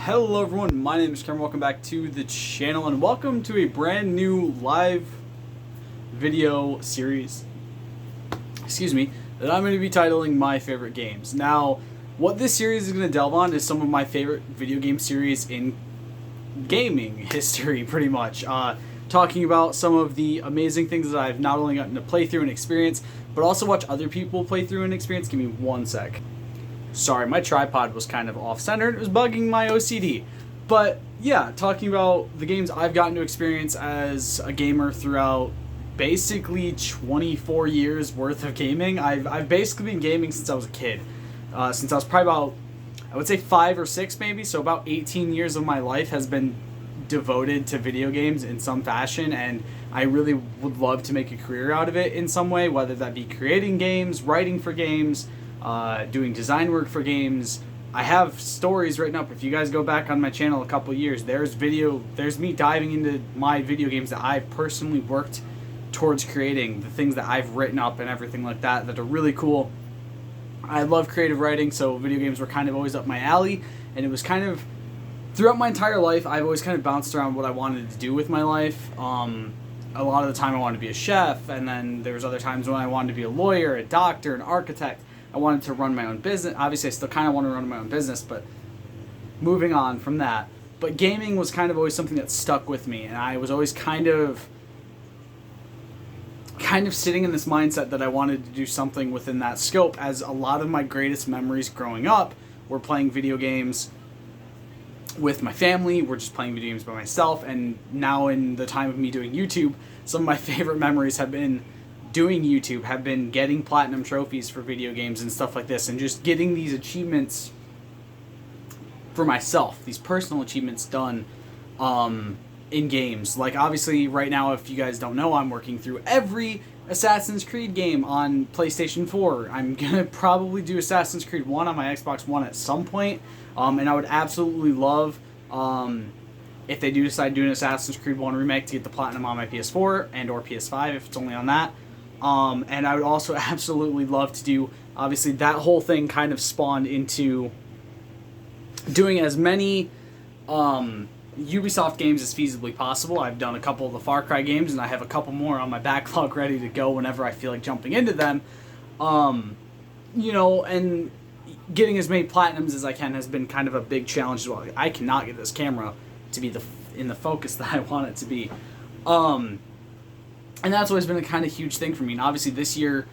Hello everyone, my name is Cameron, welcome back to the channel and welcome to a brand new live video series, that I'm going to be titling My Favorite Games. Now, what this series is going to delve on is some of my favorite video game series in gaming history, pretty much. Talking about some of the amazing things that I've not only gotten to play through and experience, but also watch other people play through and experience. Give me one sec. Sorry, my tripod was kind of off-centered. It was bugging my OCD. But yeah, talking about the games I've gotten to experience as a gamer throughout basically 24 years worth of gaming. I've basically been gaming since I was a kid. Since I was probably about, I would say 5 or 6 maybe, so about 18 years of my life has been devoted to video games in some fashion, and I really would love to make a career out of it in some way, whether that be creating games, writing for games, doing design work for games. I have stories written up. If you guys go back on my channel a couple years, there's me diving into my video games that I've personally worked towards creating, the things that I've written up and everything like that that are really cool. I love creative writing, so video games were kind of always up my alley, and it was kind of throughout my entire life I've always kind of bounced around what I wanted to do with my life. A lot of the time I wanted to be a chef, and then there was other times when I wanted to be a lawyer, a doctor, an architect. I wanted to run my own business. Obviously, I still kind of want to run my own business, but moving on from that. But gaming was kind of always something that stuck with me, and I was always kind of sitting in this mindset that I wanted to do something within that scope, as a lot of my greatest memories growing up were playing video games with my family. We're just playing video games by myself, and now in the time of me doing YouTube, some of my favorite memories have been doing YouTube, have been getting platinum trophies for video games and stuff like this, and just getting these achievements for myself, these personal achievements done in games. Like, obviously right now, if you guys don't know, I'm working through every Assassin's Creed game on PlayStation 4. I'm gonna probably do Assassin's Creed 1 on my Xbox One at some point, and I would absolutely love if they do decide to do an Assassin's Creed 1 remake to get the platinum on my PS4 and or PS5 if it's only on that. And I would also absolutely love to do, obviously that whole thing kind of spawned into doing as many Ubisoft games as feasibly possible. I've done a couple of the Far Cry games, and I have a couple more on my backlog ready to go whenever I feel like jumping into them. You know, and getting as many platinums as I can has been kind of a big challenge as well. I cannot get this camera to be in the focus that I want it to be. And that's always been a kind of huge thing for me. And obviously this year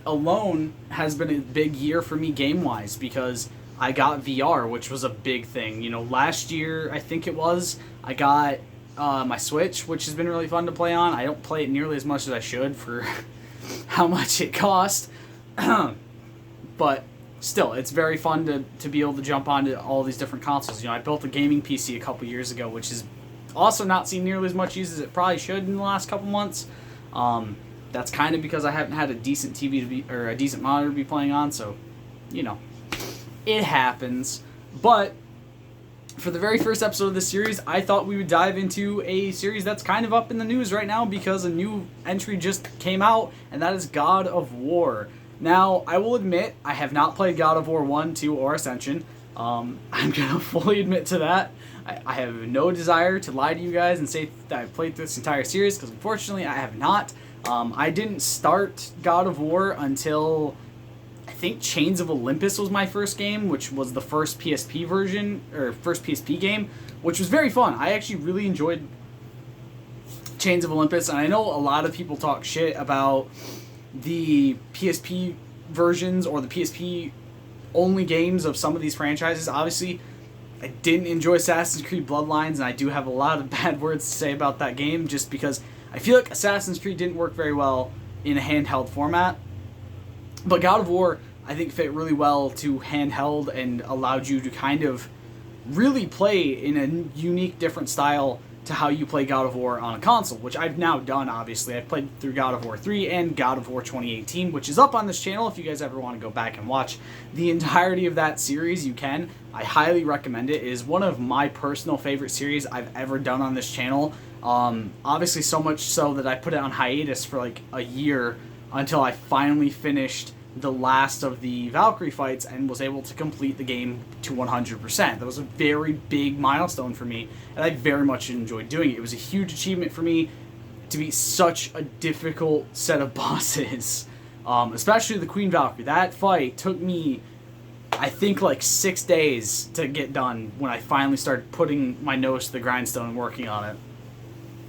alone has been a big year for me game-wise, because I got VR, which was a big thing. You know, last year, I think it was, I got my Switch, which has been really fun to play on. I don't play it nearly as much as I should for how much it cost. But still, it's very fun to be able to jump onto all these different consoles. You know, I built a gaming PC a couple years ago, which is also not seen nearly as much use as it probably should in the last couple months. That's kind of because I haven't had a decent TV to be, or a decent monitor to be playing on, so, you know, it happens. But for the very first episode of this series, I thought we would dive into a series that's kind of up in the news right now because a new entry just came out, and that is God of War. Now, I will admit, I have not played God of War 1, 2, or Ascension. I'm going to fully admit to that. I have no desire to lie to you guys and say that I've played this entire series, because unfortunately I have not. I didn't start God of War until, I think, Chains of Olympus was my first game, which was the first PSP version, or first PSP game, which was very fun. I actually really enjoyed Chains of Olympus, and I know a lot of people talk shit about the PSP versions or the PSP only games of some of these franchises. Obviously, I didn't enjoy Assassin's Creed Bloodlines, and I do have a lot of bad words to say about that game, just because I feel like Assassin's Creed didn't work very well in a handheld format. But God of War, I think, fit really well to handheld and allowed you to kind of really play in a unique, different style to how you play God of War on a console, which I've now done, obviously. I've played through God of War 3 and God of War 2018, which is up on this channel. If you guys ever want to go back and watch the entirety of that series, you can. I highly recommend it. It is one of my personal favorite series I've ever done on this channel. Obviously so much so that I put it on hiatus for like a year until I finally finished the last of the Valkyrie fights and was able to complete the game to 100%. That was a very big milestone for me, and I very much enjoyed doing it. It was a huge achievement for me to beat such a difficult set of bosses, especially the Queen Valkyrie. That fight took me, I think, like 6 days to get done when I finally started putting my nose to the grindstone and working on it.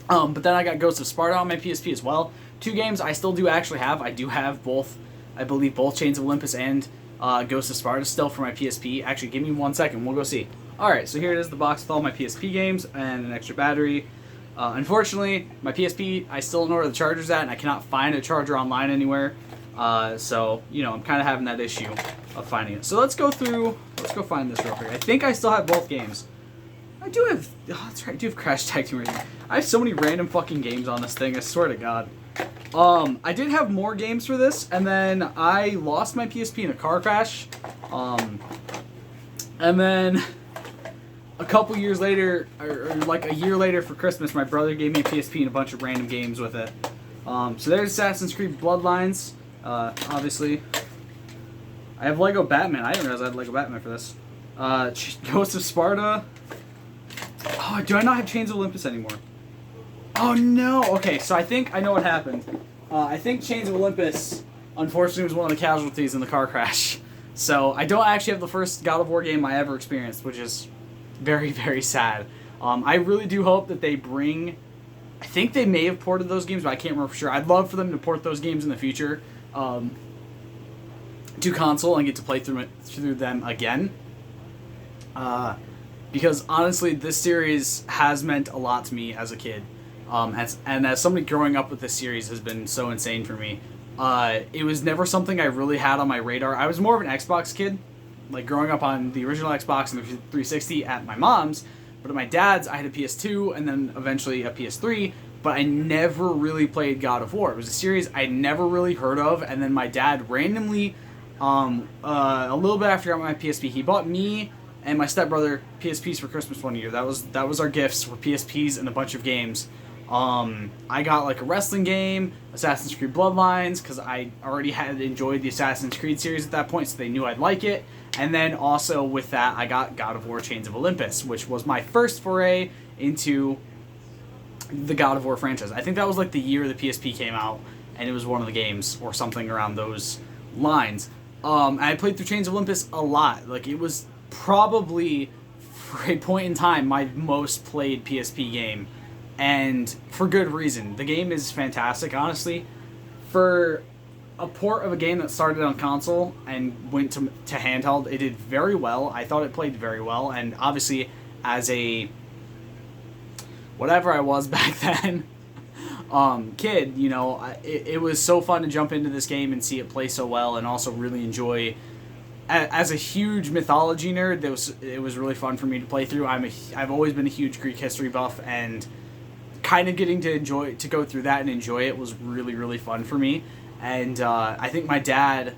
But then I got Ghost of Sparta on my PSP as well. 2 games I still do actually have. I do have both, I believe, both Chains of Olympus and Ghost of Sparta still for my PSP. Actually, give me 1 second. We'll go see. Alright, so here it is, the box with all my PSP games and an extra battery. Unfortunately, my PSP, I still don't know where the charger's at, and I cannot find a charger online anywhere. So, you know, I'm kind of having that issue of finding it. So let's go find this real quick. I think I still have both games. I do have, oh, that's right, I do have Crash Tag Team Racing. I have so many random fucking games on this thing, I swear to God. I did have more games for this, and then I lost my PSP in a car crash. And then a couple years later, or like a year later for Christmas, my brother gave me a PSP and a bunch of random games with it. So there's Assassin's Creed Bloodlines, obviously. I have Lego Batman. I didn't realize I had Lego Batman for this. Ghost of Sparta. Oh, do I not have Chains of Olympus anymore? Oh no! Okay, so I think I know what happened. I think Chains of Olympus, unfortunately, was one of the casualties in the car crash. So I don't actually have the first God of War game I ever experienced, which is very, very sad. I really do hope that they bring... I think they may have ported those games, but I can't remember for sure. I'd love for them to port those games in the future to console and get to play through them again. Because honestly, this series has meant a lot to me as a kid. And as somebody growing up with this series has been so insane for me. It was never something I really had on my radar. I was more of an Xbox kid, like growing up on the original Xbox and the 360 at my mom's. But at my dad's, I had a PS2 and then eventually a PS3. But I never really played God of War. It was a series I never really heard of. And then my dad randomly, a little bit after I got my PSP, he bought me and my stepbrother PSPs for Christmas one year. That was our gifts, were PSPs and a bunch of games. I got like a wrestling game, Assassin's Creed Bloodlines, because I already had enjoyed the Assassin's Creed series at that point, so they knew I'd like it. And then also with that, I got God of War Chains of Olympus, which was my first foray into the God of War franchise. I think that was like the year the PSP came out, and it was one of the games, or something around those lines. I played through Chains of Olympus a lot. Like, it was probably, for a point in time, my most played PSP game. And for good reason. The game is fantastic, honestly. For a port of a game that started on console and went to handheld, it did very well. I thought it played very well. And obviously, as a whatever I was back then, kid, you know, it was so fun to jump into this game and see it play so well, and also really enjoy. As a huge mythology nerd, it was really fun for me to play through. I've always been a huge Greek history buff, and kind of getting to go through that and enjoy it was really, really fun for me. And I think my dad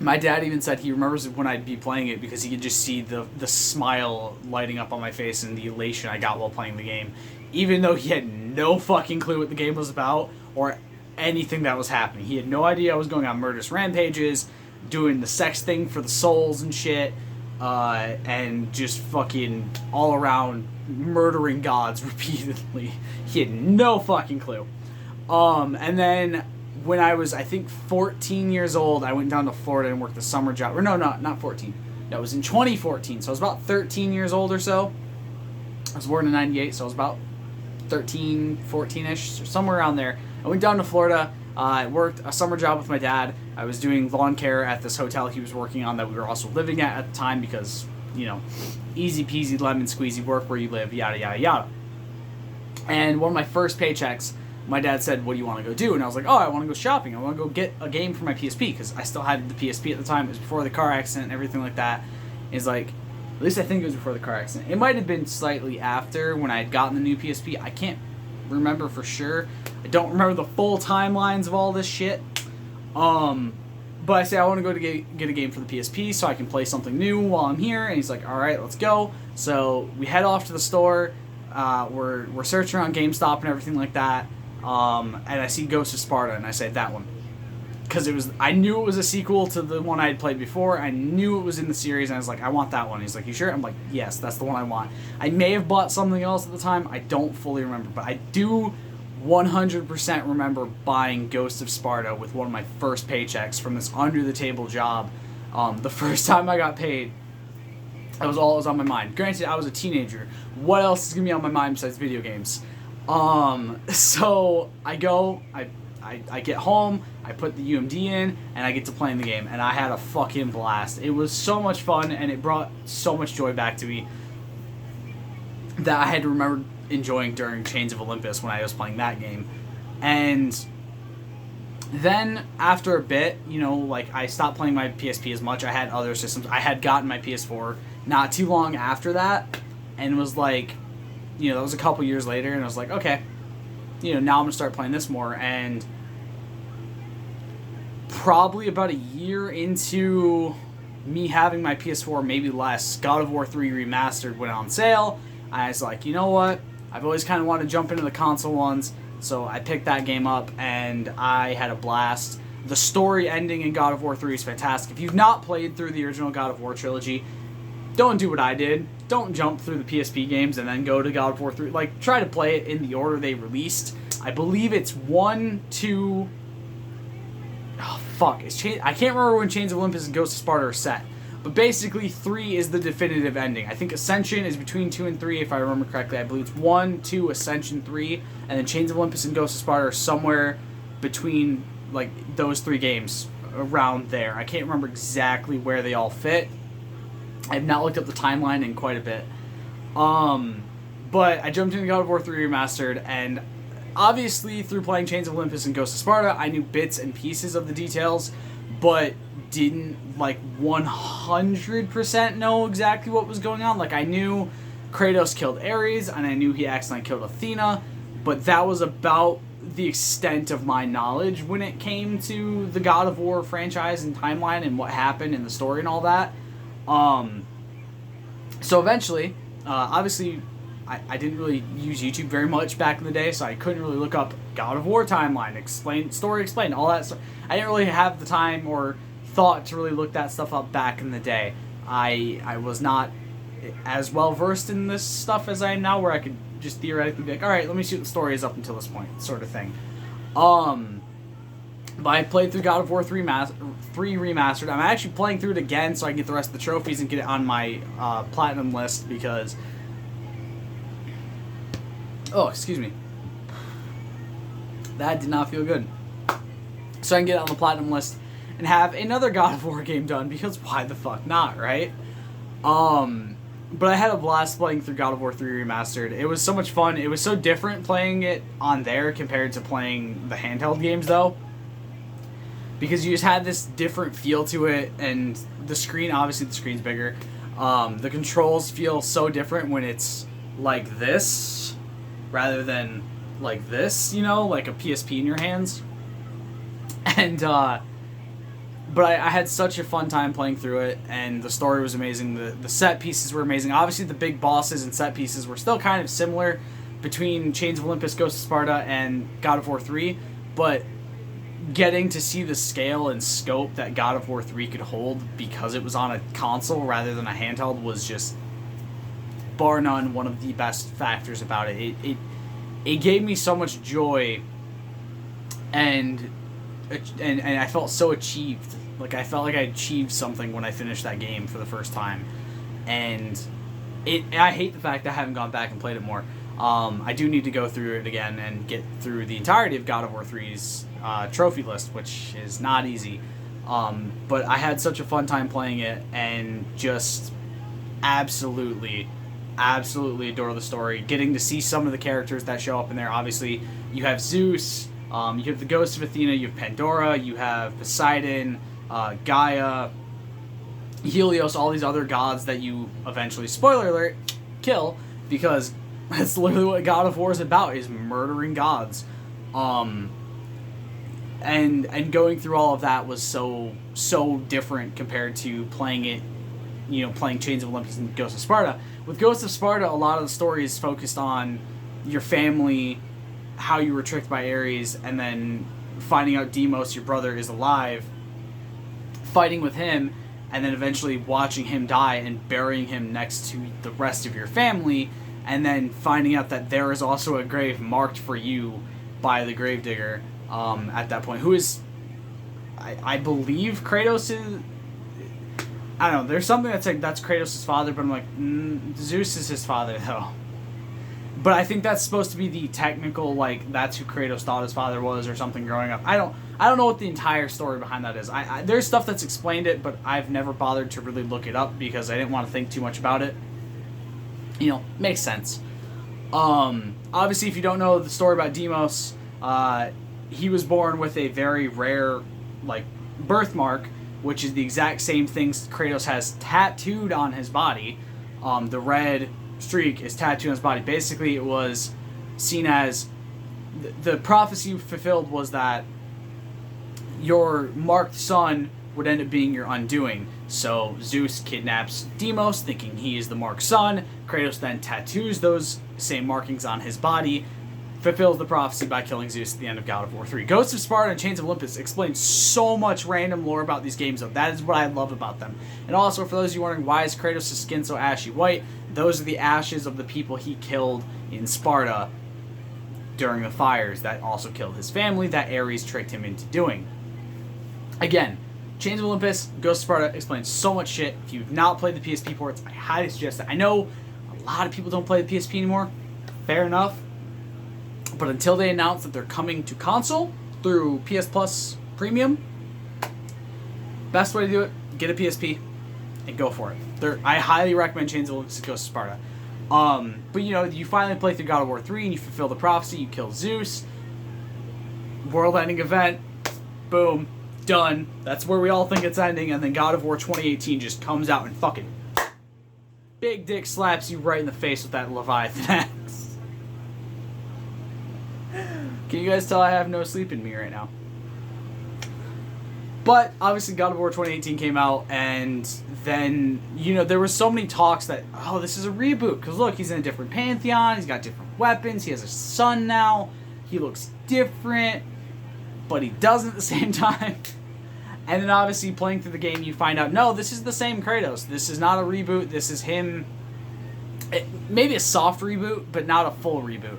even said he remembers when I'd be playing it because he could just see the smile lighting up on my face and the elation I got while playing the game, even though he had no fucking clue what the game was about or anything that was happening. He had no idea I was going on murderous rampages, doing the sex thing for the souls and shit, and just fucking all around murdering gods repeatedly. He had no fucking clue. And then when I was, I think, 14 years old, I went down to Florida and worked a summer job. Or no, not 14. No, it was in 2014. So I was about 13 years old or so. I was born in 98, so I was about 13, 14-ish, or somewhere around there. I went down to Florida. I worked a summer job with my dad. I was doing lawn care at this hotel he was working on that we were also living at the time because, you know, easy peasy lemon squeezy, work where you live, yada, yada, yada. And one of my first paychecks, my dad said, what do you want to go do? And I was like, oh, I want to go shopping. I want to go get a game for my PSP because I still had the PSP at the time. It was before the car accident and everything like that. It's like, at least I think it was before the car accident. It might have been slightly after when I had gotten the new PSP. I can't remember for sure. I don't remember the full timelines of all this shit. But I say I want to go to get a game for the PSP so I can play something new while I'm here. And he's like, all right, let's go. So we head off to the store. We're searching around GameStop and everything like that. And I see Ghost of Sparta, and I say, that one. because I knew it was a sequel to the one I had played before. I knew it was in the series, and I was like, I want that one. He's like, you sure? I'm like, yes, that's the one I want. I may have bought something else at the time. I don't fully remember, but I do 100% remember buying Ghost of Sparta with one of my first paychecks from this under-the-table job. The first time I got paid, that was all that was on my mind. Granted, I was a teenager. What else is going to be on my mind besides video games? So I go, I get home, I put the UMD in, and I get to playing the game, and I had a fucking blast. It was so much fun, and it brought so much joy back to me that I had to remember enjoying during Chains of Olympus when I was playing that game. And then after a bit, you know, like, I stopped playing my PSP as much. I had other systems. I had gotten my PS4 not too long after that, and was like, you know, that was a couple years later, and I was like, okay, you know, now I'm gonna start playing this more. And probably about a year into me having my PS4, maybe less, God of War 3 Remastered went on sale. I was like, you know what? I've always kind of wanted to jump into the console ones, so I picked that game up, and I had a blast. The story ending in God of War 3 is fantastic. If you've not played through the original God of War trilogy, don't do what I did. Don't jump through the PSP games and then go to God of War 3. Like, try to play it in the order they released. I believe it's 1, 2... Oh, fuck. I can't remember when Chains of Olympus and Ghost of Sparta are set. But basically, 3 is the definitive ending. I think Ascension is between 2 and 3, if I remember correctly. I believe it's 1, 2, Ascension, 3. And then Chains of Olympus and Ghost of Sparta are somewhere between, like, those 3 games. Around there. I can't remember exactly where they all fit. I have not looked up the timeline in quite a bit. But I jumped into God of War 3 Remastered, and obviously through playing Chains of Olympus and Ghost of Sparta, I knew bits and pieces of the details, but didn't, like, 100% know exactly what was going on. Like, I knew Kratos killed Ares, and I knew he accidentally killed Athena, but that was about the extent of my knowledge when it came to the God of War franchise and timeline and what happened in the story and all that. So eventually, obviously, I didn't really use YouTube very much back in the day, so I couldn't really look up God of War timeline, story explained, all that stuff. I didn't really have the time or thought to really look that stuff up back in the day. I was not as well versed in this stuff as I am now, where I could just theoretically be like, alright, let me see what the story is up until this point, sort of thing. But I played through God of War 3 Remastered. I'm actually playing through it again so I can get the rest of the trophies and get it on my platinum list, because... Oh, excuse me. That did not feel good. So I can get it on the platinum list and have another God of War game done, because why the fuck not, right? But I had a blast playing through God of War 3 Remastered. It was so much fun. It was so different playing it on there compared to playing the handheld games, though. Because you just had this different feel to it, and the screen, obviously the screen's bigger. The controls feel so different when it's like this, rather than like this, you know, like a PSP in your hands. And, but I had such a fun time playing through it, and the story was amazing. The set pieces were amazing. Obviously, the big bosses and set pieces were still kind of similar between Chains of Olympus, Ghost of Sparta, and God of War 3, but getting to see the scale and scope that God of War 3 could hold because it was on a console rather than a handheld was just, bar none, one of the best factors about it. It gave me so much joy, and I felt so achieved. Like, I felt like I achieved something when I finished that game for the first time. And I hate the fact that I haven't gone back and played it more. I do need to go through it again and get through the entirety of God of War 3's trophy list, which is not easy. But I had such a fun time playing it, and just absolutely adore the story. Getting to see some of the characters that show up in there. Obviously, you have Zeus, you have the Ghost of Athena, you have Pandora, you have Poseidon, Gaia, Helios, all these other gods that you eventually, spoiler alert, kill, because that's literally what God of War is about, is murdering gods. And going through all of that was so different compared to playing it, you know, playing Chains of Olympus and Ghost of Sparta. With Ghost of Sparta, a lot of the story is focused on your family, how you were tricked by Ares, and then finding out Deimos, your brother, is alive, fighting with him, and then eventually watching him die and burying him next to the rest of your family, and then finding out that there is also a grave marked for you by the gravedigger at that point, who is, I believe Kratos is, I don't know, there's something that's like, that's Kratos' father, but I'm like, Zeus is his father, though. But I think that's supposed to be the technical, like, that's who Kratos thought his father was or something growing up. I don't know what the entire story behind that is. There's stuff that's explained it, but I've never bothered to really look it up because I didn't want to think too much about it. You know, makes sense. Obviously, if you don't know the story about Deimos, he was born with a very rare, like, birthmark, which is the exact same thing Kratos has tattooed on his body. The red streak is tattooed on his body. Basically, it was seen as the prophecy fulfilled was that your marked son would end up being your undoing. So Zeus kidnaps Deimos, thinking he is the marked son. Kratos then tattoos those same markings on his body, fulfills the prophecy by killing Zeus at the end of God of War 3. Ghosts of Sparta and Chains of Olympus explain so much random lore about these games, though. That is what I love about them. And also, for those of you wondering why is Kratos' skin so ashy white, those are the ashes of the people he killed in Sparta during the fires that also killed his family, that Ares tricked him into doing. Again, Chains of Olympus, Ghost of Sparta explains so much shit. If you've not played the PSP ports, I highly suggest it. I know a lot of people don't play the PSP anymore. Fair enough. But until they announce that they're coming to console through PS Plus Premium, best way to do it, get a PSP and go for it. I highly recommend Chains of Olympus and Ghost of Sparta. But you know, you finally play through God of War 3 and you fulfill the prophecy, you kill Zeus. World-ending event, boom, done. That's where we all think it's ending, and then God of War 2018 just comes out and fucking big dick slaps you right in the face with that Leviathan axe. Can you guys tell I have no sleep in me right now? But obviously God of War 2018 came out, and then, you know, there were so many talks that, oh, this is a reboot, because look, he's in a different pantheon, he's got different weapons, he has a son now, he looks different, but he doesn't at the same time. And then obviously playing through the game, you find out, no, this is the same Kratos. This is not a reboot, this is him. Maybe a soft reboot, but not a full reboot.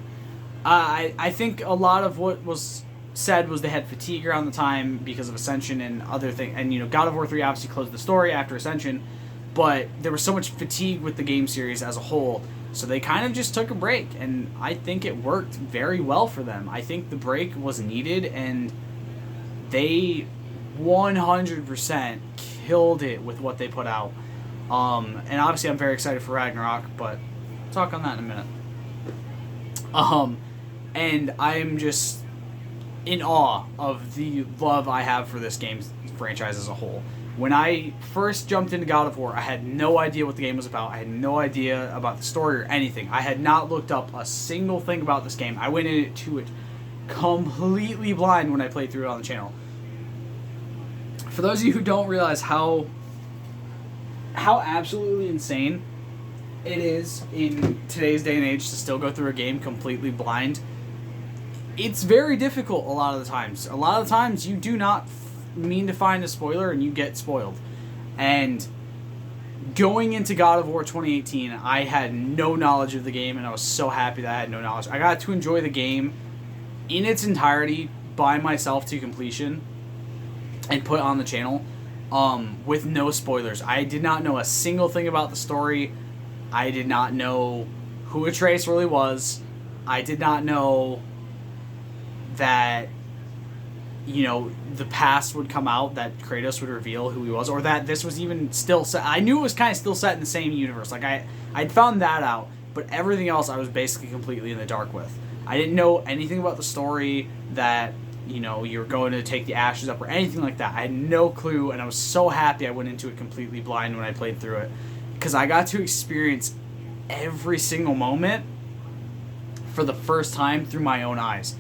I think a lot of what was said was they had fatigue around the time because of Ascension and other things. And, you know, God of War 3 obviously closed the story after Ascension, but there was so much fatigue with the game series as a whole, so they kind of just took a break, and I think it worked very well for them. I think the break was needed, and they 100% killed it with what they put out. And obviously I'm very excited for Ragnarok, but I'll talk on that in a minute. And I'm just in awe of the love I have for this game franchise as a whole. When I first jumped into God of War, I had no idea what the game was about. I had no idea about the story or anything. I had not looked up a single thing about this game. I went into it completely blind when I played through it on the channel. For those of you who don't realize how absolutely insane it is in today's day and age to still go through a game completely blind, it's very difficult a lot of the times. A lot of the times you do not mean to find a spoiler and you get spoiled. And going into God of War 2018, I had no knowledge of the game, and I was so happy that I had no knowledge. I got to enjoy the game in its entirety by myself to completion and put on the channel with no spoilers. I did not know a single thing about the story. I did not know who Atreus really was. I did not know that, you know, the past would come out, that Kratos would reveal who he was, or that this was even still set. I knew it was kind of still set in the same universe. Like, I'd found that out, but everything else I was basically completely in the dark with. I didn't know anything about the story, that, you know, you're going to take the ashes up or anything like that. I had no clue, and I was so happy I went into it completely blind when I played through it, because I got to experience every single moment for the first time through my own eyes.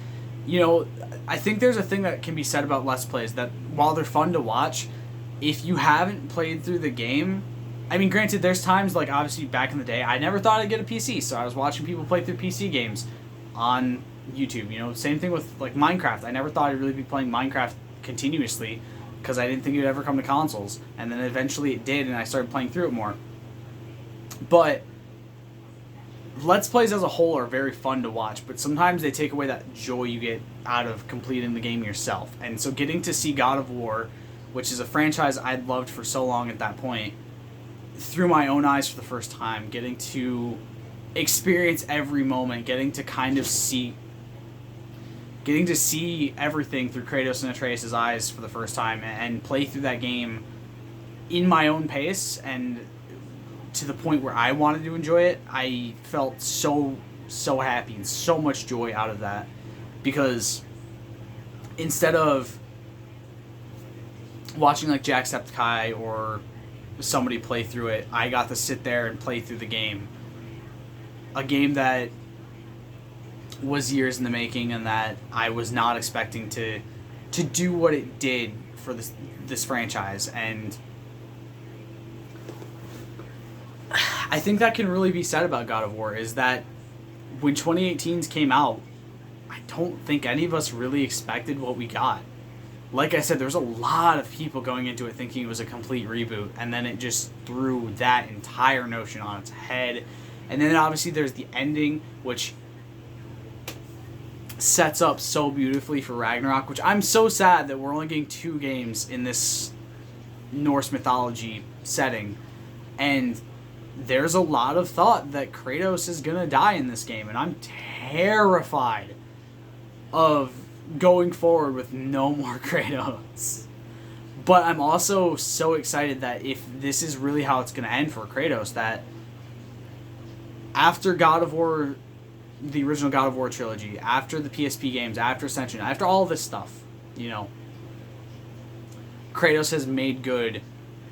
You know, I think there's a thing that can be said about Let's Plays, that while they're fun to watch, if you haven't played through the game, I mean, granted, there's times, like, obviously back in the day, I never thought I'd get a PC, so I was watching people play through PC games on YouTube. You know, same thing with like Minecraft. I never thought I'd really be playing Minecraft continuously because I didn't think it would ever come to consoles, and then eventually it did, and I started playing through it more. But Let's Plays as a whole are very fun to watch, but sometimes they take away that joy you get out of completing the game yourself. And so getting to see God of War, which is a franchise I'd loved for so long at that point, through my own eyes for the first time, getting to experience every moment, getting to see everything through Kratos and Atreus' eyes for the first time, and play through that game in my own pace and to the point where I wanted to enjoy it. I felt so happy and so much joy out of that, because instead of watching like Jacksepticeye or somebody play through it, I got to sit there and play through the game. A game that was years in the making and that I was not expecting to do what it did for this franchise. And I think that can really be said about God of War, is that when 2018's came out, I don't think any of us really expected what we got. Like I said, there's a lot of people going into it thinking it was a complete reboot, and then it just threw that entire notion on its head. And then obviously there's the ending, which sets up so beautifully for Ragnarok, which I'm so sad that we're only getting 2 games in this Norse mythology setting. And there's a lot of thought that Kratos is going to die in this game, and I'm terrified of going forward with no more Kratos. But I'm also so excited that if this is really how it's going to end for Kratos, that after God of War, the original God of War trilogy, after the PSP games, after Ascension, after all this stuff, you know, Kratos has made good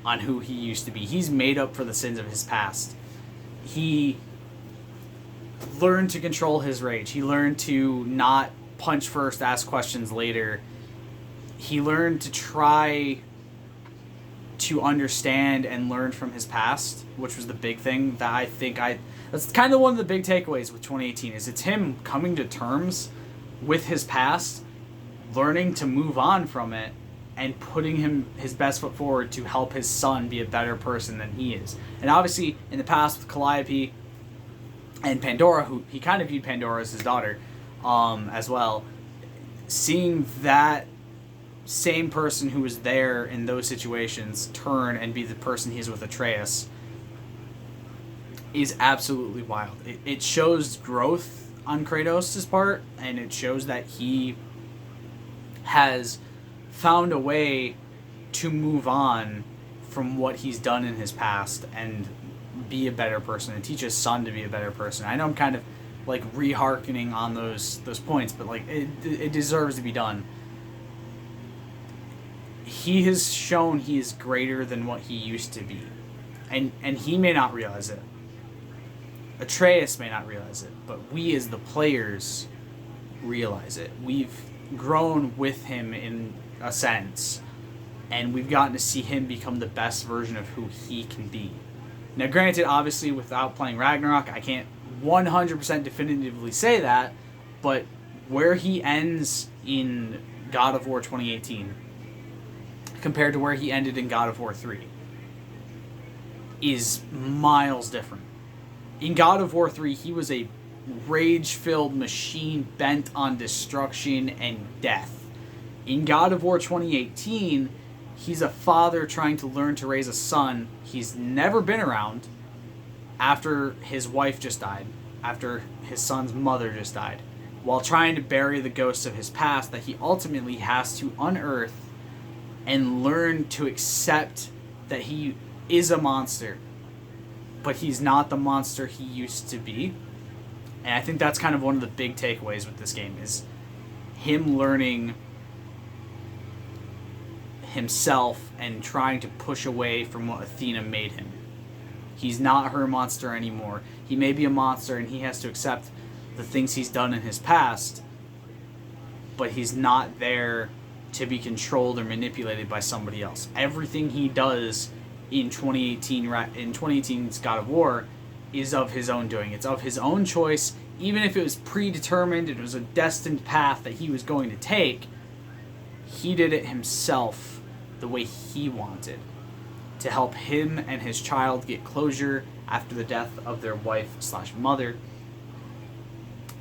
on who he used to be. He's made up for the sins of his past. He learned to control his rage. He learned to not punch first, ask questions later. He learned to try to understand and learn from his past, which was the big thing that I think that's kind of one of the big takeaways with 2018, is it's him coming to terms with his past, learning to move on from it, and putting his best foot forward to help his son be a better person than he is. And obviously, in the past with Calliope and Pandora, who he kind of viewed Pandora as his daughter as well, seeing that same person who was there in those situations turn and be the person he is with Atreus is absolutely wild. It shows growth on Kratos' part, and it shows that he has found a way to move on from what he's done in his past and be a better person and teach his son to be a better person. I know I'm kind of like re-harkening on those points, but like it deserves to be done. He has shown he is greater than what he used to be, and he may not realize it. Atreus may not realize it, but we as the players realize it. We've grown with him in a sense, and we've gotten to see him become the best version of who he can be. Now granted, obviously without playing Ragnarok, I can't 100% definitively say that, but where he ends in God of War 2018 compared to where he ended in God of War 3 is miles different. In God of War 3, he was a rage-filled machine bent on destruction and death. In God of War 2018, he's a father trying to learn to raise a son he's never been around after his wife just died, after his son's mother just died, while trying to bury the ghosts of his past that he ultimately has to unearth and learn to accept that he is a monster, but he's not the monster he used to be. And I think that's kind of one of the big takeaways with this game, is him learning himself and trying to push away from what Athena made him. He's not her monster anymore. He may be a monster and he has to accept the things he's done in his past, but he's not there to be controlled or manipulated by somebody else. Everything he does in 2018's God of War is of his own doing. It's of his own choice. Even if it was predetermined, it was a destined path that he was going to take, he did it himself the way he wanted, to help him and his child get closure after the death of their wife/mother,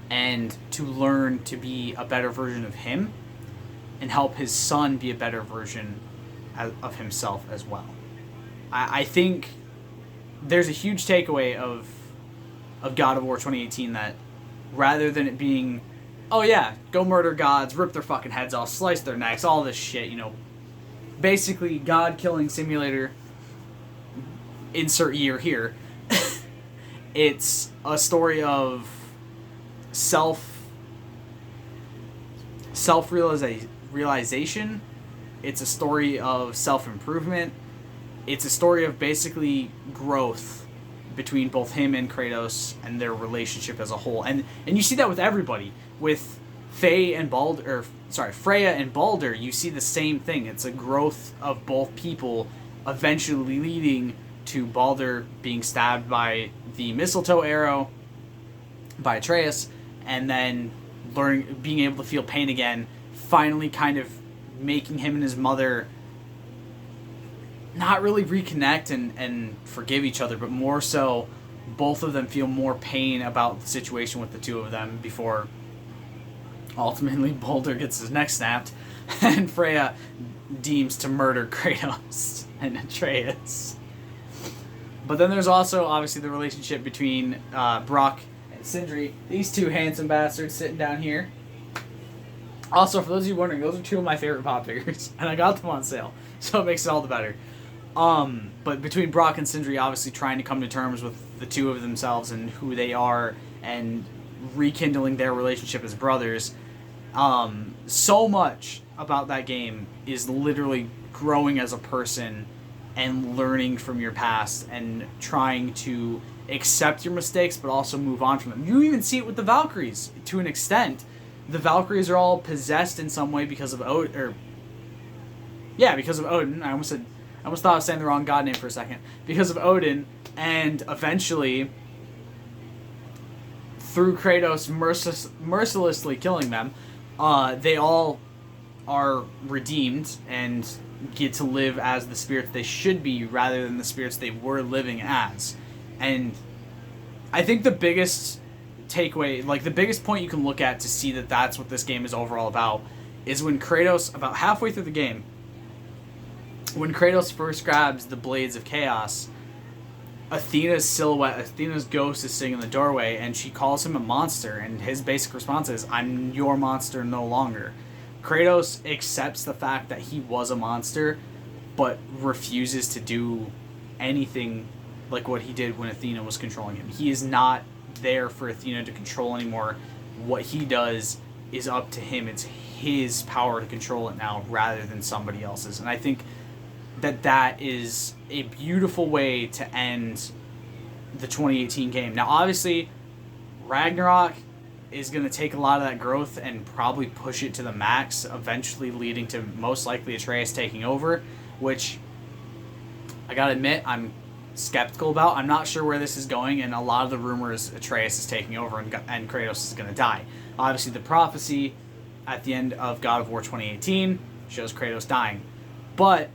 and to learn to be a better version of him and help his son be a better version of himself as well. I think there's a huge takeaway of God of War 2018, that rather than it being, oh yeah, go murder gods, rip their fucking heads off, slice their necks, all this shit, basically God killing simulator, insert year here. It's a story of self-realization. It's a story of self-improvement. It's a story of basically growth between both him and Kratos and their relationship as a whole. And you see that with everybody. With Freya and Baldur, you see the same thing. It's a growth of both people, eventually leading to Baldur being stabbed by the mistletoe arrow by Atreus, and then being able to feel pain again, finally kind of making him and his mother not really reconnect and forgive each other, but more so both of them feel more pain about the situation with the two of them before ultimately Baldur gets his neck snapped and Freya deems to murder Kratos and Atreus. But then there's also obviously the relationship between Brock and Sindri, these two handsome bastards sitting down here. Also, for those of you wondering, those are two of my favorite pop figures, and I got them on sale, so it makes it all the better. But between Brock and Sindri, obviously trying to come to terms with the two of themselves and who they are, and rekindling their relationship as brothers, so much about that game is literally growing as a person and learning from your past and trying to accept your mistakes but also move on from them. You even see it with the Valkyries to an extent. The Valkyries are all possessed in some way because of Odin. Because of Odin. I almost thought I was saying the wrong god name for a second. Because of Odin, and eventually, through Kratos mercilessly killing them, they all are redeemed and get to live as the spirits they should be rather than the spirits they were living as. And I think the biggest takeaway, like the biggest point you can look at to see that that's what this game is overall about, is when Kratos, about halfway through the game, when Kratos first grabs the Blades of Chaos, Athena's silhouette, Athena's ghost is sitting in the doorway, and she calls him a monster, and his basic response is, I'm your monster no longer. Kratos accepts the fact that he was a monster, but refuses to do anything like what he did when Athena was controlling him. He is not there for Athena to control anymore. What he does is up to him. It's his power to control it now rather than somebody else's. And I think that is a beautiful way to end the 2018 game. Now, obviously, Ragnarok is going to take a lot of that growth and probably push it to the max, eventually leading to most likely Atreus taking over, which I gotta admit I'm skeptical about. I'm not sure where this is going, and a lot of the rumors Atreus is taking over and Kratos is going to die. Obviously, the prophecy at the end of God of War 2018 shows Kratos dying, but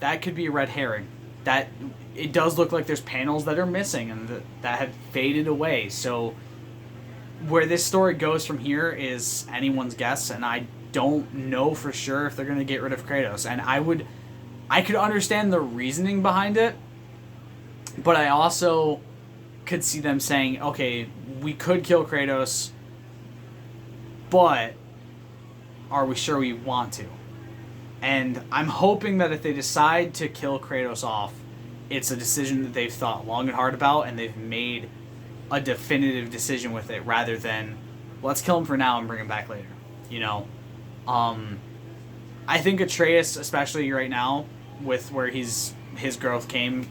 that could be a red herring. That it does look like there's panels that are missing and that have faded away. So where this story goes from here is anyone's guess, and I don't know for sure if they're going to get rid of Kratos. And I could understand the reasoning behind it, but I also could see them saying, okay, we could kill Kratos, but are we sure we want to? And I'm hoping that if they decide to kill Kratos off, it's a decision that they've thought long and hard about, and they've made a definitive decision with it, rather than let's kill him for now and bring him back later. I think Atreus, especially right now, with where his growth came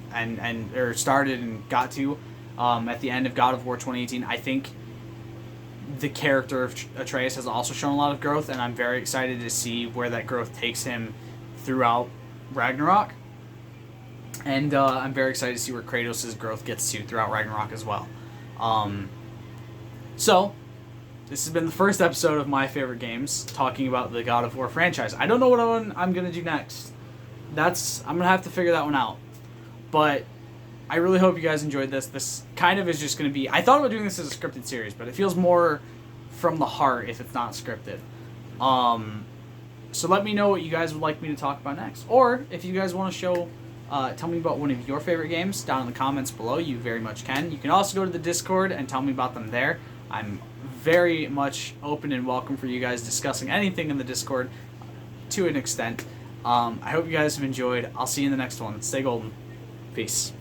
or started and got to at the end of God of War 2018, I think the character of Atreus has also shown a lot of growth, and I'm very excited to see where that growth takes him throughout Ragnarok. And I'm very excited to see where Kratos' growth gets to throughout Ragnarok as well. So, this has been the first episode of My Favorite Games, talking about the God of War franchise. I don't know what I'm going to do next. I'm going to have to figure that one out. But I really hope you guys enjoyed this. This kind of is just going to be... I thought about doing this as a scripted series, but it feels more from the heart if it's not scripted. So let me know what you guys would like me to talk about next. Or if you guys want to tell me about one of your favorite games down in the comments below, you very much can. You can also go to the Discord and tell me about them there. I'm very much open and welcome for you guys discussing anything in the Discord to an extent. I hope you guys have enjoyed. I'll see you in the next one. Stay golden. Peace.